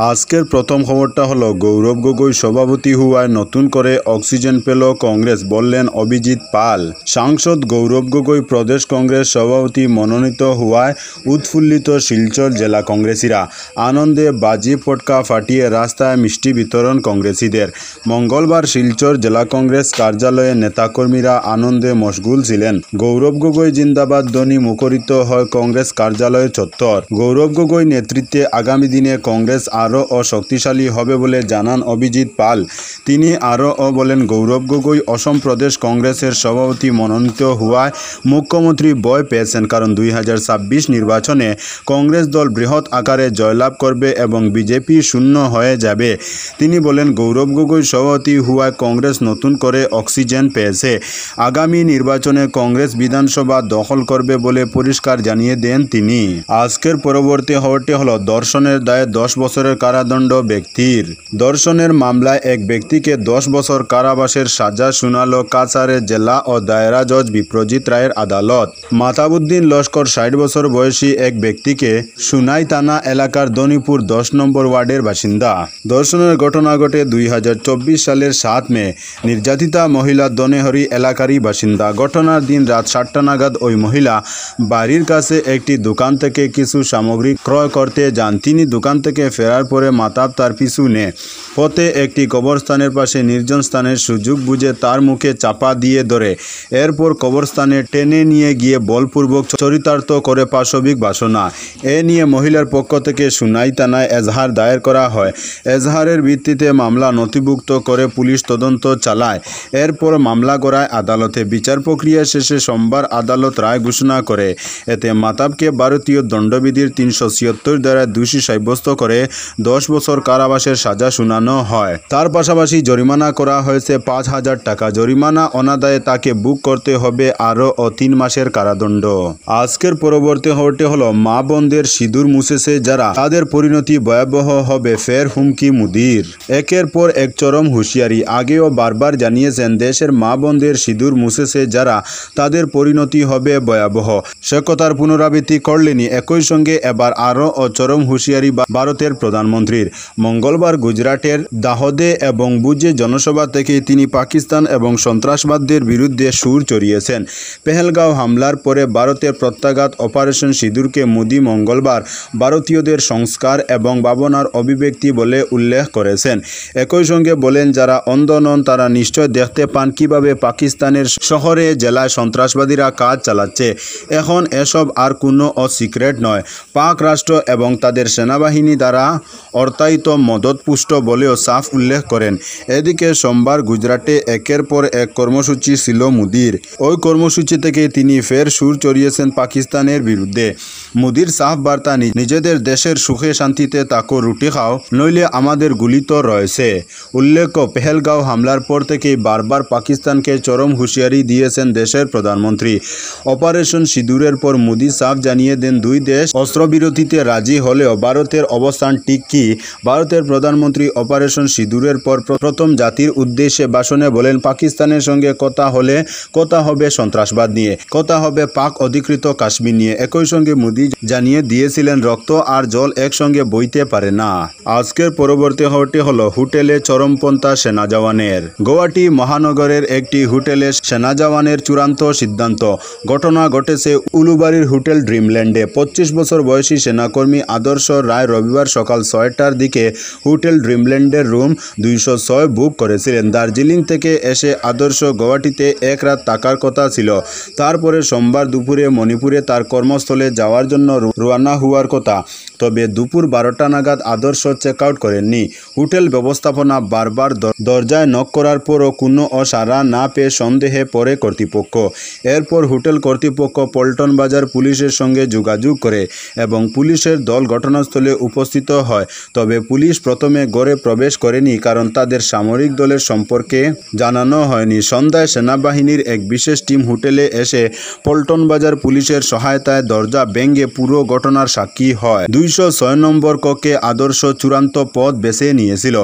আজকের প্রথম খবরটা হলো গৌরব গগৈ সভাপতি হওয়ায় নতুন করে অক্সিজেন পেল কংগ্রেস, বললেন অভিজিৎ পাল। সাংসদ গৌরব গগৈ প্রদেশ কংগ্রেস সভাপতি মনোনীত হওয়ায় উৎফুল্লিত শিলচর জেলা কংগ্রেসীরা। আনন্দে বাজি ফটকা ফাটিয়ে রাস্তায় মিষ্টি বিতরণ কংগ্রেসীদের। মঙ্গলবার শিলচর জেলা কংগ্রেস কার্যালয়ে নেতাকর্মীরা আনন্দে মশগুল ছিলেন। গৌরব গগৈ জিন্দাবাদ ধ্বনি মুখরিত হয় কংগ্রেস কার্যালয় চত্বর। গৌরব গগৈ নেতৃত্বে আগামী দিনে কংগ্রেস আরও শক্তিশালী হবে বলে জানান অভিজিৎ পাল। তিনি আরও বলেন, গৌরব গগৈ অসম প্রদেশ কংগ্রেসের সভাপতি মনোনীত হওয়ায় মুখ্যমন্ত্রী ভয় পেয়েছেন, কারণ 2026 নির্বাচনে কংগ্রেস দল বৃহৎ আকারে জয়লাভ করবে এবং বিজেপি শূন্য হয়ে যাবে। তিনি বলেন, গৌরব গগৈ সভাপতি হওয়ায় কংগ্রেস নতুন করে অক্সিজেন পেয়েছে। আগামী নির্বাচনে কংগ্রেস বিধানসভা দখল করবে বলে পরিষ্কার জানিয়ে দেন তিনি। আজকের পরবর্তী খবরটি হলো ধর্ষণের দায়ে 10 বছরের কারাদণ্ড ব্যক্তির। ধর্ষণের মামলায় এক ব্যক্তিকে 10 বছর কারাবাসের সাজা শুনালো কাছাড়ের জেলা ও দায়রা জজ বিপ্রজিৎ রায়ের আদালত। মাতাবুদ্দিন লস্কর 60 বছর বয়সী এক ব্যক্তিকে সুনাই থানা এলাকার দনিপুর 10 নম্বর ওয়ার্ডের বাসিন্দা। ধর্ষণের ঘটনা ঘটে 2024 সালের 7 মে। নির্যাতিতা মহিলা দনেহরি এলাকারই বাসিন্দা। ঘটনার দিন রাত 7টা নাগাদ ওই মহিলা বাড়ির কাছে একটি দোকান থেকে কিছু সামগ্রী ক্রয় করতে যান। তিনি দোকান থেকে ফেরার পরে মাতাব তার পিছু নেয়। পথে একটি কবরস্থানের পাশে নির্জন স্থানের সুযোগ বুঝে তার মুখে চাপা দিয়ে ধরে এরপর কবরস্থানে টেনে নিয়ে গিয়ে বলপূর্বক চরিতার্থ করে পাশবিক বাসনা। এ নিয়ে মহিলার পক্ষ থেকে সুনাই থানায় এজাহার দায়ের করা হয়। এজাহারের ভিত্তিতে মামলা নথিভুক্ত করে পুলিশ তদন্ত চালায়। এরপর মামলা গড়ায় আদালতে। বিচার প্রক্রিয়া শেষে সোমবার আদালত রায় ঘোষণা করে। এতে মাতাবকে ভারতীয় দণ্ডবিধির 376 ধারায় দোষী সাব্যস্ত করে 10 বছর কারাবাসের সাজা শুনানো হয়। তার পাশাপাশি জরিমানা করা হয়েছে 5,000 টাকা। জরিমানা অনাদায়ে তাকে বুক করতে হবে আরও 3 মাসের কারাদণ্ড। আজকের পরবর্তী খবরটি হলো মা বোনদের সিঁদুর মুছেছে যারা, তাদের পরিণতি ভয়াবহ হবে, ফের হুমকি মোদির। একের পর এক চরম হুঁশিয়ারি। আগেও বারবার জানিয়েছেন দেশের মা বোনদের সিঁদুর মুছেছে যারা, তাদের পরিণতি হবে ভয়াবহ। সে কথার পুনরাবৃত্তি করলেনি। একই সঙ্গে এবার আরও চরম হুঁশিয়ারি ভারতের প্রধানমন্ত্রীর। মঙ্গলবার গুজরাটের দাহদে এবং বুজে জনসভা থেকে তিনি পাকিস্তান এবং সন্ত্রাসবাদদের বিরুদ্ধে সুর চড়িয়েছেন। পেহেলগাঁও হামলার পরে ভারতের প্রত্যাঘাত অপারেশন সিঁদুরকে মোদি মঙ্গলবার ভারতীয়দের সংস্কার এবং ভাবনার অভিব্যক্তি বলে উল্লেখ করেছেন। একই সঙ্গে বলেন, যারা অন্ধ নন তারা নিশ্চয় দেখতে পান কিভাবে পাকিস্তানের শহরে জেলায় সন্ত্রাসবাদীরা কাজ চালাচ্ছে। এখন এসব আর কোনো সিক্রেট নয়। পাক রাষ্ট্র এবং তাদের সেনাবাহিনী দ্বারা অর্থায়িত মদতপুষ্ট বলেও সাফ উল্লেখ করেন। এদিকে সোমবার গুজরাটে একের পর এক কর্মসূচি ছিল মোদির। ওই কর্মসূচি থেকে তিনি ফের সুর চড়িয়েছেন পাকিস্তানের বিরুদ্ধে। মোদির সাফ বার্তা, নিজেদের দেশের সুখে শান্তিতে তাকো, রুটি খাও, নইলে আমাদের গুলি তো রয়েছে। উল্লেখ্য, পেহেলগাঁও হামলার পর থেকেই বারবার পাকিস্তানকে চরম হুঁশিয়ারি দিয়েছেন দেশের প্রধানমন্ত্রী। অপারেশন সিঁদুরের পর মোদি সাফ জানিয়ে দেন, দুই দেশ অস্ত্রবিরতিতে রাজি হলেও ভারতের অবস্থান ঠিক কি। ভারতের প্রধানমন্ত্রী অপারেশন সিঁদুরের পর প্রথম জাতির উদ্দেশ্যে ভাষণে বলেন, পাকিস্তানের সঙ্গে কথা হলে কথা হবে সন্ত্রাসবাদ নিয়ে, কথা হবে পাক অধিকৃত কাশ্মীর নিয়ে। একই সঙ্গে মোদি জানিয়ে দিয়েছিলেন, রক্ত আর জল একসঙ্গে বইতে পারে না। আজকের পরবর্তী খবরটি হলো হোটেলে চরমপন্থা সেনা জওয়ানের। গুয়াহাটি মহানগরের একটি হোটেলে সেনা জওয়ানের চূড়ান্ত সিদ্ধান্ত। ঘটনা ঘটেছে উলুবাড়ির হোটেল ড্রিমল্যান্ডে। 25 বছর বয়সী সেনাকর্মী আদর্শ রায় রবিবার সকাল 6টার দিকে হোটেল ড্রিমল্যান্ডের রুম 206 বুক করেছিলেন। দার্জিলিং থেকে এসে আদর্শ গুয়াহাটিতে এক রাত থাকার কথা ছিল। তারপরে সোমবার দুপুরে মণিপুরে তার কর্মস্থলে যাওয়ার জন্য রওনা হওয়ার কথা। তবে দুপুর 12টা নাগাদ আদর্শ চেক আউট করেননি। হোটেল ব্যবস্থাপনা বারবার দরজায় নক করার পরও কোনো সাড়া না পেয়ে সন্দেহে পড়ে কর্তৃপক্ষ। এরপর হোটেল কর্তৃপক্ষ পল্টন বাজার পুলিশের সঙ্গে যোগাযোগ করে এবং পুলিশের দল ঘটনাস্থলে উপস্থিত হয়। তবে পুলিশ প্রথমে ঘরে প্রবেশ করেনি, কারণ তাদের সামরিক দলের সম্পর্কে জানানো হয়নি। সন্ধ্যায় সেনাবাহিনীর এক বিশেষ টিম হোটেলে এসে পল্টন বাজার পুলিশের সহায়তায় দরজা ভেঙে পুরো ঘটনার সাক্ষী হয়। 2 206 নম্বর কক্ষে আদর্শ চূড়ান্ত পদ বেছে নিয়েছিল।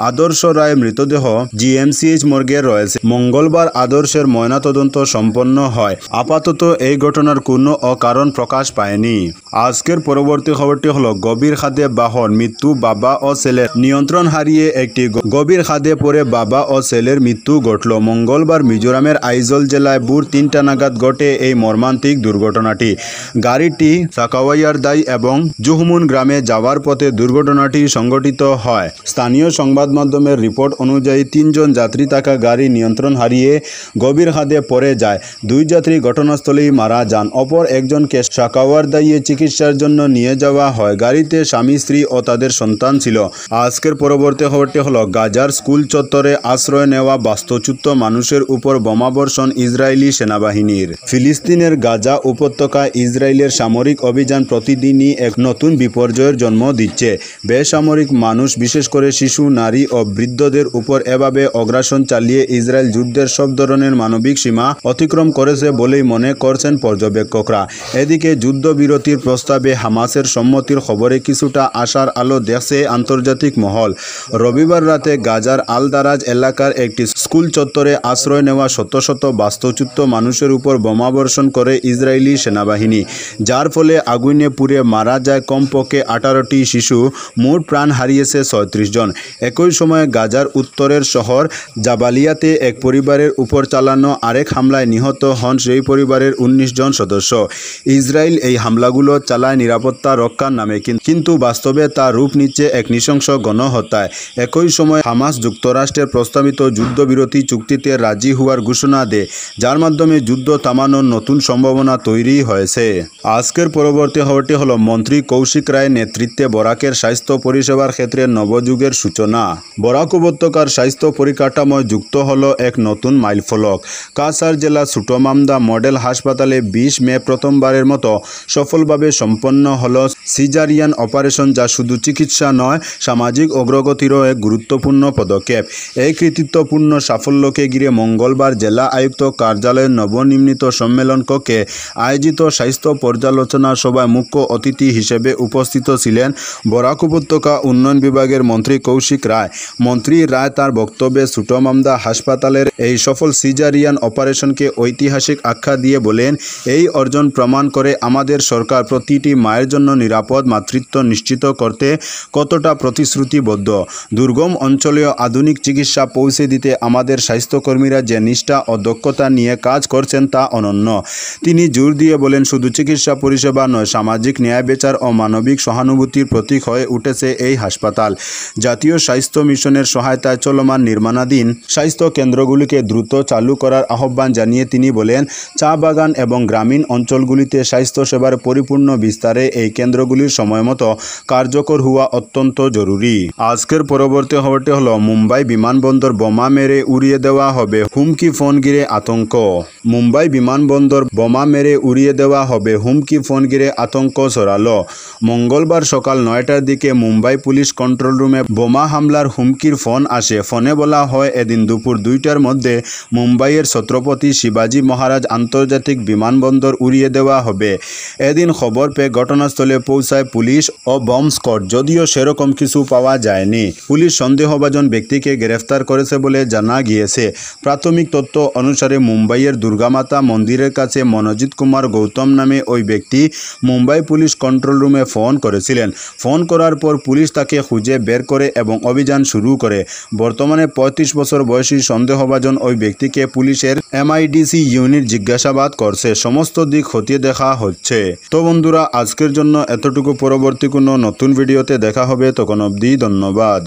আদর্শ রায় মৃতদেহ জিএমসিএইচ মর্গে রয়েছে। মঙ্গলবার আদর্শের ময়নাতদন্ত সম্পন্ন হয়। আপাতত এই ঘটনার কোনো কারণ প্রকাশ পায়নি। আজকের পরবর্তী খবরটি হলো গভীর খাদে বাহন, মৃত্যু বাবা ও ছেলের। নিয়ন্ত্রণ হারিয়ে একটি গভীর খাদে পড়ে বাবা ও ছেলের মৃত্যু ঘটল। মঙ্গলবার মিজোরামের আইজল জেলায় ভোর 3টা নাগাদ ঘটে এই মর্মান্তিক দুর্ঘটনাটি। গাড়িটি সাকাওয়াইয়ারদাই এবং জুহমুন গ্রামে যাওয়ার পথে দুর্ঘটনাটি সংঘটিত হয়। স্থানীয় সংবাদ মাধ্যমের রিপোর্ট অনুযায়ী 3 জন যাত্রী থাকা গাড়ি নিয়ন্ত্রণ হারিয়ে গভীর খাদে পড়ে যায়। 2 যাত্রী ঘটনাস্থলেই মারা যান। অপর একজনকে সাকাওয়ারদাইয়ে চিকিৎসার জন্য নিয়ে যাওয়া হয়। গাড়িতে স্বামী স্ত্রী ও তাদের সন্তান ছিল। আজকের পরবর্তী খবরটি হলো গাজার স্কুল চত্বরে আশ্রয় নেওয়া বাস্তুচ্যুত মানুষের উপর বোমাবর্ষণ ইসরায়েলি সেনাবাহিনীর। ফিলিস্তিনের গাজা উপত্যকায় ইসরায়েলের সামরিক অভিযান প্রতিদিনই এক নতুন বিপর্যয়ের জন্ম দিচ্ছে। বেসামরিক মানুষ, বিশেষ করে শিশু, নারী ও বৃদ্ধদের উপর এভাবে অগ্রাসন চালিয়ে ইসরায়েল যুদ্ধের সব ধরনের মানবিক সীমা অতিক্রম করেছে বলেই মনে করছেন পর্যবেক্ষকরা। এদিকে যুদ্ধবিরতির প্রস্তাবে হামাসের সম্মতির খবরে কিছুটা আশার আলো দেখছে আন্তর্জাতিক মহল। রবিবার রাতে গাজার আল দারাজ এলাকার একটি স্কুল চত্বরে আশ্রয় নেওয়া শত শত বাস্তুচ্যুত মানুষের উপর বোমাবর্ষণ করে ইসরায়েলি সেনাবাহিনী, যার ফলে আগুনে পুড়ে মারা যায় কমপক্ষে 18টি শিশু। মোট প্রাণ হারিয়েছে 36 জন। একই সময়ে গাজার উত্তরের শহর জাবালিয়াতে এক পরিবারের উপর চালানো আরেক হামলায় নিহত হন সেই পরিবারের 19 জন সদস্য। ইসরায়েল এই হামলাগুলো চালায় নিরাপত্তা রক্ষার নামে, কিন্তু বাস্তবে তা রূপ নিচ্ছে এক নৃশংস গণহত্যায়। একই সময় হামাস যুক্তরাষ্ট্রের প্রস্তাবিত যুদ্ধবিরতি চুক্তিতে রাজি হওয়ার ঘোষণা দেয়, যার মাধ্যমে যুদ্ধ থামানোর নতুন সম্ভাবনা তৈরি হয়েছে। আজকের পরবর্তী খবরটি হলো মন্ত্রী কৌশিক রায়ের নেতৃত্বে বরাকের স্বাস্থ্য পরিষেবার ক্ষেত্রে নবযুগের সূচনা। বরাক উপত্যকার স্বাস্থ্য পরিকাঠামোয় যুক্ত হলো এক নতুন মাইলফলক। কাছাড় জেলা ছোটমামদা মডেল হাসপাতালে 20 মে প্রথমবারের মতো সফলভাবে সম্পন্ন হলো সিজারিয়ান অপারেশন, যা শুধু চিকিৎসা নয়, সামাজিক অগ্রগতিরও এক গুরুত্বপূর্ণ পদক্ষেপ। এই কৃতিত্বপূর্ণ সাফল্যকে ঘিরে মঙ্গলবার জেলা আয়ুক্ত কার্যালয়ের নবনির্মিত সম্মেলন কক্ষে আয়োজিত স্বাস্থ্য পর্যালোচনা সভায় মুখ্য অতিথি হিসেবে উপস্থিত ছিলেন বরাক উপত্যকা উন্নয়ন বিভাগের মন্ত্রী কৌশিক রায়। মন্ত্রী রায় তার বক্তব্যে ছোটমামদা হাসপাতালের এই সফল সিজারিয়ান অপারেশনকে ঐতিহাসিক আখ্যা দিয়ে বলেন, এই অর্জন প্রমাণ করে আমাদের সরকার প্রতিটি মায়ের জন্য নিরাপদ মাতৃত্ব নিশ্চিত করতে কতটা প্রতিশ্রুতিবদ্ধ। দুর্গম অঞ্চলেও আধুনিক চিকিৎসা পৌঁছে দিতে আমাদের স্বাস্থ্যকর্মীরা যে নিষ্ঠা ও দক্ষতা নিয়ে কাজ করছেন তা অনন্য। তিনি জোর দিয়ে বলেন, শুধু চিকিৎসা পরিষেবা নয়, সামাজিক ন্যায় বিচার ও মানবিক সহানুভূতির প্রতীক হয়ে উঠেছে এই হাসপাতাল। জাতীয় স্বাস্থ্য মিশনের সহায়তায় চলমান নির্মাণাধীন স্বাস্থ্য কেন্দ্রগুলিকে দ্রুত চালু করার আহ্বান জানিয়ে তিনি বলেন, চা বাগান এবং গ্রামীণ অঞ্চলগুলিতে স্বাস্থ্যসেবার পরিপূর্ণ বিস্তারে এই কেন্দ্রগুলির সময়মতো কার্যকর হওয়া অত্যন্ত জরুরি। আজকের পরবর্তী খবরটি হলো মুম্বাই বিমানবন্দর বোমা মেরে উড়িয়ে দেওয়া হবে, হুমকি ফোন ঘিরে আতঙ্ক। মুম্বাই বিমানবন্দর বোমা মেরে উড়িয়ে দেওয়া হবে, হুমকি ফোন ঘিরে আতঙ্ক ছড়ালো। মঙ্গলবার সকাল 9টার দিকে মুম্বাই পুলিশ কন্ট্রোল রুমে বোমা হামলার হুমকির ফোন আসে। ফোনে বলা হয়, এদিন দুপুর 2টার মধ্যে মুম্বাইয়ের ছত্রপতি শিবাজী মহারাজ আন্তর্জাতিক বিমানবন্দর উড়িয়ে দেওয়া হবে। এদিন খবর পেয়ে ঘটনাস্থলে পৌঁছায় পুলিশ ও বম্ব স্কোয়াড, যদিও সেরকম কিছু পাওয়া যায়নি। পুলিশ সন্দেহভাজন ব্যক্তিকে গ্রেফতার করেছে বলে জানা গিয়েছে। প্রাথমিক তথ্য অনুসারে মুম্বাইয়ের দুর্গামাতা মন্দিরের কাছে মনোজিৎ কুমার গৌতম নামে ওই ব্যক্তি মুম্বাই পুলিশ কন্ট্রোল রুমে ফোন করেছিলেন। ফোন করার পর পুলিশ তাকে খুঁজে বের করে এবং অভিযান শুরু করে। বর্তমানে 35 বছর বয়সী সন্দেহভাজন ওই ব্যক্তিকে পুলিশের MIDC ইউনিট জিজ্ঞাসাবাদ করছে। সমস্ত দিক খতিয়ে দেখা হচ্ছে। তো বন্ধুরা, আজকের জন্য এতটুকু। পরবর্তী কোনো নতুন ভিডিওতে দেখা হবে, তখন অবধি ধন্যবাদ।